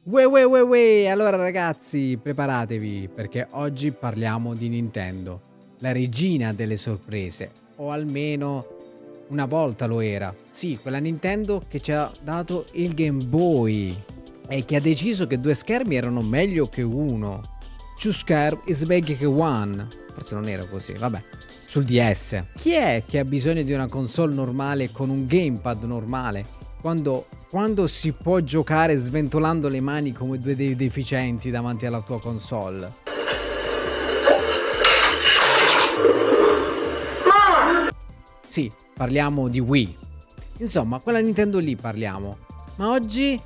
Allora ragazzi, preparatevi perché oggi parliamo di Nintendo, la regina delle sorprese, o almeno una volta lo era. Sì, quella Nintendo che ci ha dato il Game Boy e che ha deciso che due schermi erano meglio che uno. Two scherm is meglio che one. Forse non era così, vabbè. Sul DS. Chi è che ha bisogno di una console normale con un gamepad normale? Quando si può giocare sventolando le mani come due dei deficienti davanti alla tua console. Sì, parliamo di Wii. Insomma, quella Nintendo lì parliamo. Ma oggi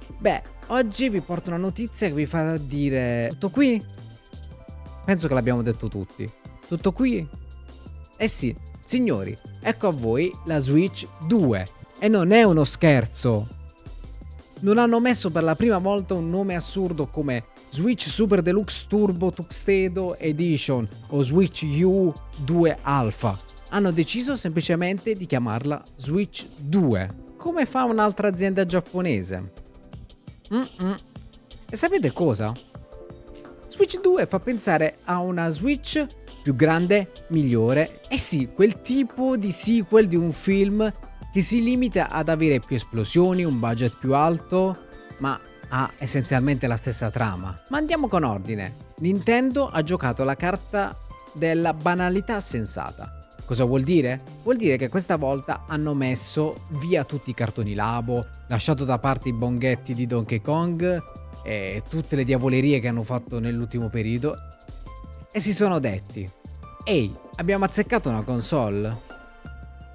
vi porto una notizia che vi farà dire: tutto qui? Penso che l'abbiamo detto tutti. Tutto qui? Eh sì, signori, ecco a voi la Switch 2. E non è uno scherzo. Non hanno messo per la prima volta un nome assurdo come Switch Super Deluxe Turbo Tuxedo Edition o Switch U 2 Alpha. Hanno deciso semplicemente di chiamarla Switch 2, come fa un'altra azienda giapponese. E sapete cosa? Switch 2 fa pensare a una Switch più grande, migliore, e sì, quel tipo di sequel di un film che si limita ad avere più esplosioni, un budget più alto, ma ha essenzialmente la stessa trama. Ma andiamo con ordine. Nintendo ha giocato la carta della banalità sensata. Cosa vuol dire? Vuol dire che questa volta hanno messo via tutti i cartoni Labo, lasciato da parte i bonghetti di Donkey Kong e tutte le diavolerie che hanno fatto nell'ultimo periodo e si sono detti: ehi, abbiamo azzeccato una console?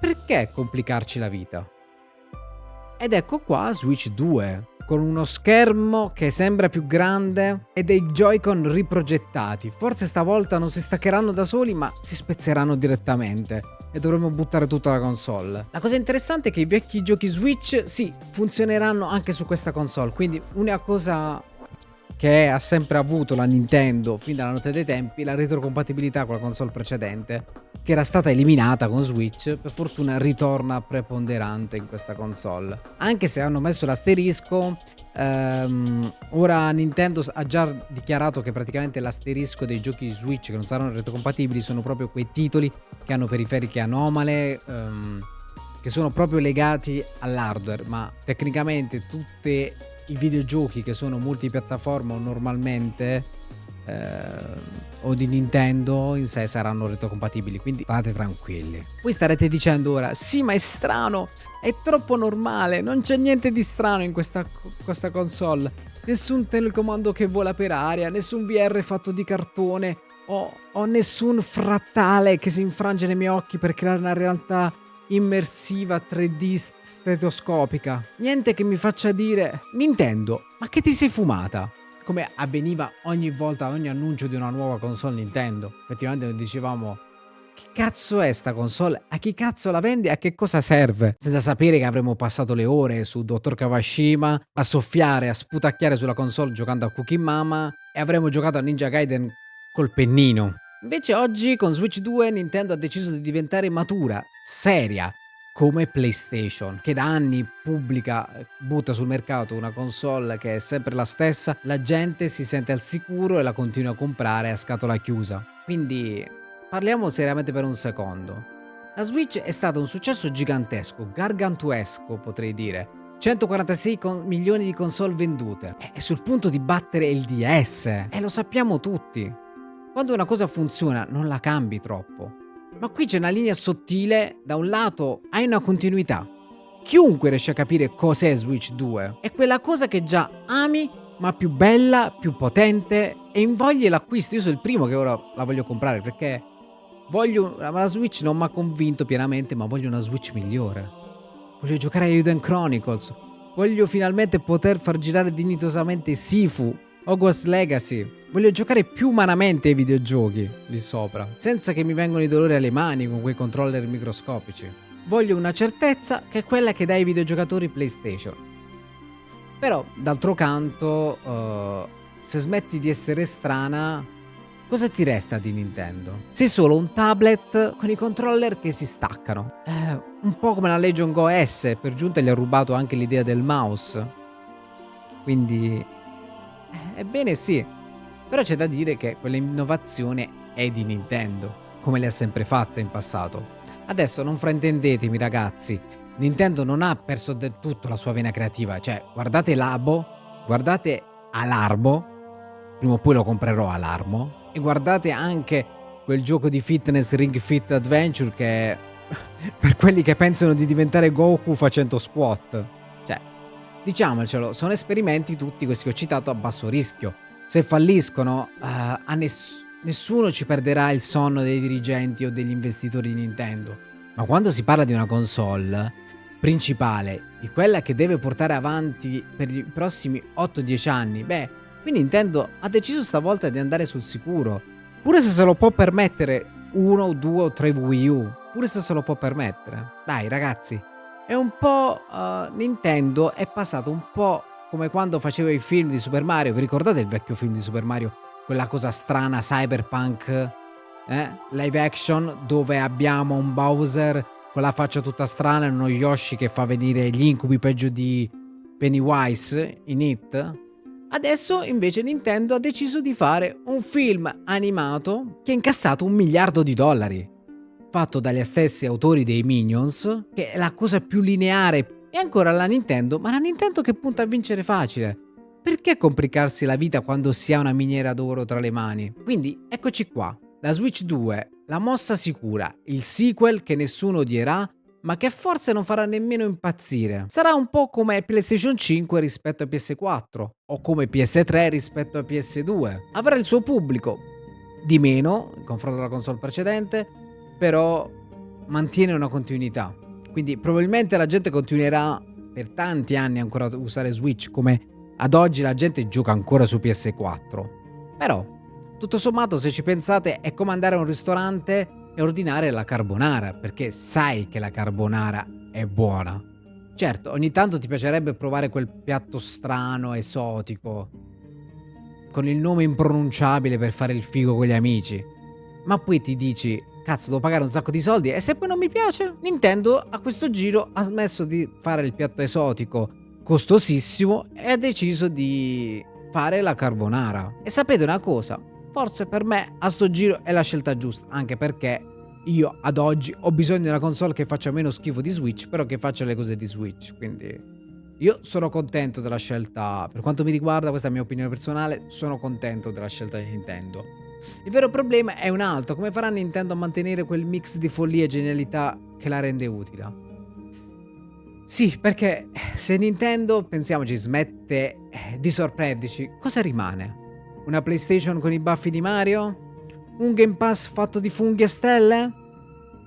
Perché complicarci la vita? Ed ecco qua Switch 2, con uno schermo che sembra più grande e dei Joy-Con riprogettati. Forse stavolta non si staccheranno da soli, ma si spezzeranno direttamente e dovremo buttare tutta la console. La cosa interessante è che i vecchi giochi Switch, sì, funzioneranno anche su questa console, quindi una cosa che ha sempre avuto la Nintendo fin dalla notte dei tempi, la retrocompatibilità con la console precedente, che era stata eliminata con Switch, per fortuna ritorna preponderante in questa console. Anche se hanno messo l'asterisco, ora Nintendo ha già dichiarato che praticamente l'asterisco dei giochi Switch che non saranno retrocompatibili sono proprio quei titoli che hanno periferiche anomale, che sono proprio legati all'hardware, ma tecnicamente tutti i videogiochi che sono multipiattaforma o normalmente o di Nintendo in sé saranno retrocompatibili, quindi state tranquilli. Voi starete dicendo ora: sì, ma è strano, è troppo normale, non c'è niente di strano in questa console, nessun telecomando che vola per aria, nessun VR fatto di cartone o nessun frattale che si infrange nei miei occhi per creare una realtà immersiva 3D stetoscopica. Niente che mi faccia dire: Nintendo, ma che ti sei fumata? Come avveniva ogni volta, ogni annuncio di una nuova console Nintendo. Effettivamente noi dicevamo: che cazzo è sta console? A chi cazzo la vende? A che cosa serve? Senza sapere che avremmo passato le ore su Dottor Kawashima a soffiare, a sputacchiare sulla console giocando a Cookie Mama e avremmo giocato a Ninja Gaiden col pennino. Invece oggi con Switch 2 Nintendo ha deciso di diventare matura, seria, come PlayStation, che da anni butta sul mercato una console che è sempre la stessa, la gente si sente al sicuro e la continua a comprare a scatola chiusa. Quindi parliamo seriamente per un secondo. La Switch è stato un successo gigantesco, gargantuesco potrei dire. 146 milioni di console vendute. È sul punto di battere il DS e lo sappiamo tutti. Quando una cosa funziona non la cambi troppo. Ma qui c'è una linea sottile, da un lato hai una continuità. Chiunque riesce a capire cos'è Switch 2. È quella cosa che già ami, ma più bella, più potente e invoglia l'acquisto. Io sono il primo che ora la voglio comprare perché la Switch non mi ha convinto pienamente, ma voglio una Switch migliore. Voglio giocare a Euden Chronicles. Voglio finalmente poter far girare dignitosamente Sifu, Hogwarts Legacy. Voglio giocare più umanamente ai videogiochi lì sopra, senza che mi vengano i dolori alle mani con quei controller microscopici. Voglio una certezza che è quella che dà ai videogiocatori PlayStation. Però, d'altro canto, se smetti di essere strana, cosa ti resta di Nintendo? Sei solo un tablet con i controller che si staccano. Un po' come la Legion Go S, per giunta gli ha rubato anche l'idea del mouse. Quindi Ebbene sì, però c'è da dire che quell'innovazione è di Nintendo, come le ha sempre fatte in passato. Adesso non fraintendetemi ragazzi, Nintendo non ha perso del tutto la sua vena creativa, cioè guardate Labo, guardate Alarmo, prima o poi lo comprerò Alarmo, e guardate anche quel gioco di fitness Ring Fit Adventure che è per quelli che pensano di diventare Goku facendo squat. Cioè, diciamocelo, sono esperimenti tutti questi che ho citato a basso rischio. Se falliscono, nessuno ci perderà il sonno dei dirigenti o degli investitori di Nintendo. Ma quando si parla di una console principale, di quella che deve portare avanti per i prossimi 8-10 anni, beh, qui Nintendo ha deciso stavolta di andare sul sicuro. Pure se lo può permettere 1, 2 o 3 Wii U, pure se lo può permettere. Dai ragazzi, è un po' Nintendo è passato un po' come quando faceva i film di Super Mario. Vi ricordate il vecchio film di Super Mario? Quella cosa strana, cyberpunk, live action, dove abbiamo un Bowser con la faccia tutta strana e uno Yoshi che fa venire gli incubi peggio di Pennywise in It. Adesso invece Nintendo ha deciso di fare un film animato che ha incassato $1 miliardo, fatto dagli stessi autori dei Minions, che è la cosa più lineare. E ancora la Nintendo, ma la Nintendo che punta a vincere facile. Perché complicarsi la vita quando si ha una miniera d'oro tra le mani? Quindi eccoci qua, la Switch 2, la mossa sicura, il sequel che nessuno odierà, ma che forse non farà nemmeno impazzire. Sarà un po' come PlayStation 5 rispetto a PS4, o come PS3 rispetto a PS2. Avrà il suo pubblico, di meno in confronto alla console precedente, però mantiene una continuità. Quindi probabilmente la gente continuerà per tanti anni ancora a usare Switch, come ad oggi la gente gioca ancora su PS4. Però, tutto sommato, se ci pensate, è come andare a un ristorante e ordinare la carbonara, perché sai che la carbonara è buona. Certo, ogni tanto ti piacerebbe provare quel piatto strano, esotico, con il nome impronunciabile per fare il figo con gli amici, ma poi ti dici, cazzo, devo pagare un sacco di soldi e se poi non mi piace? Nintendo a questo giro ha smesso di fare il piatto esotico costosissimo e ha deciso di fare la carbonara. E sapete una cosa? Forse per me a sto giro è la scelta giusta, anche perché io ad oggi ho bisogno di una console che faccia meno schifo di Switch, però che faccia le cose di Switch, quindi io sono contento della scelta. Per quanto mi riguarda, questa è la mia opinione personale, sono contento della scelta di Nintendo. Il vero problema è un altro: come farà Nintendo a mantenere quel mix di follia e genialità che la rende utile? Sì, perché se Nintendo, pensiamoci, smette di sorprenderci, cosa rimane? Una PlayStation con i baffi di Mario? Un Game Pass fatto di funghi e stelle?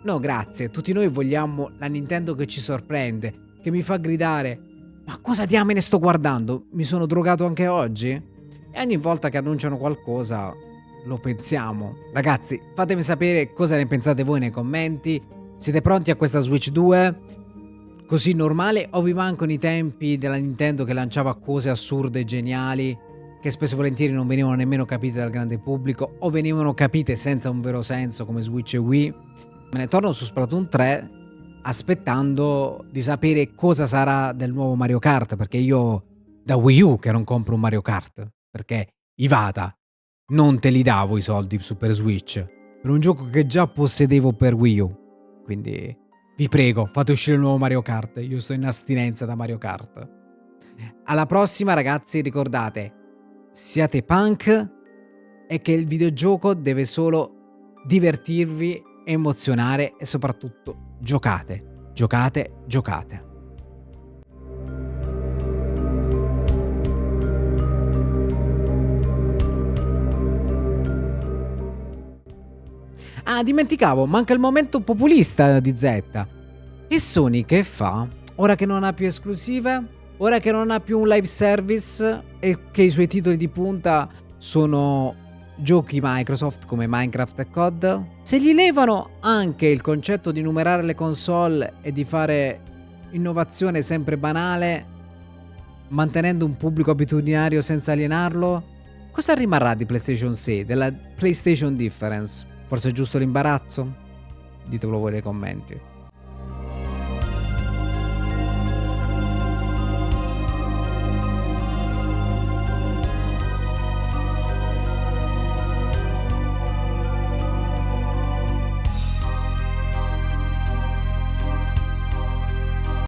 No, grazie, tutti noi vogliamo la Nintendo che ci sorprende, che mi fa gridare: ma cosa diamine sto guardando? Mi sono drogato anche oggi? E ogni volta che annunciano qualcosa lo pensiamo. Ragazzi, fatemi sapere cosa ne pensate voi nei commenti. Siete pronti a questa Switch 2? Così normale, o vi mancano i tempi della Nintendo che lanciava cose assurde e geniali che spesso e volentieri non venivano nemmeno capite dal grande pubblico, o venivano capite senza un vero senso come Switch e Wii? Me ne torno su Splatoon 3 aspettando di sapere cosa sarà del nuovo Mario Kart, perché io da Wii U che non compro un Mario Kart, perché Ivata non te li davo i soldi per Switch per un gioco che già possedevo per Wii U. Quindi vi prego, fate uscire il nuovo Mario Kart, io sto in astinenza da Mario Kart. Alla prossima ragazzi, ricordate, siate punk e che il videogioco deve solo divertirvi, emozionare e soprattutto giocate, giocate, giocate. Ah, dimenticavo, manca il momento populista di Z. E Sony che fa? Ora che non ha più esclusive? Ora che non ha più un live service e che i suoi titoli di punta sono giochi Microsoft come Minecraft e COD? Se gli levano anche il concetto di numerare le console e di fare innovazione sempre banale, mantenendo un pubblico abitudinario senza alienarlo, cosa rimarrà di PlayStation 6, della PlayStation Difference? Forse è giusto l'imbarazzo? Ditemelo voi nei commenti.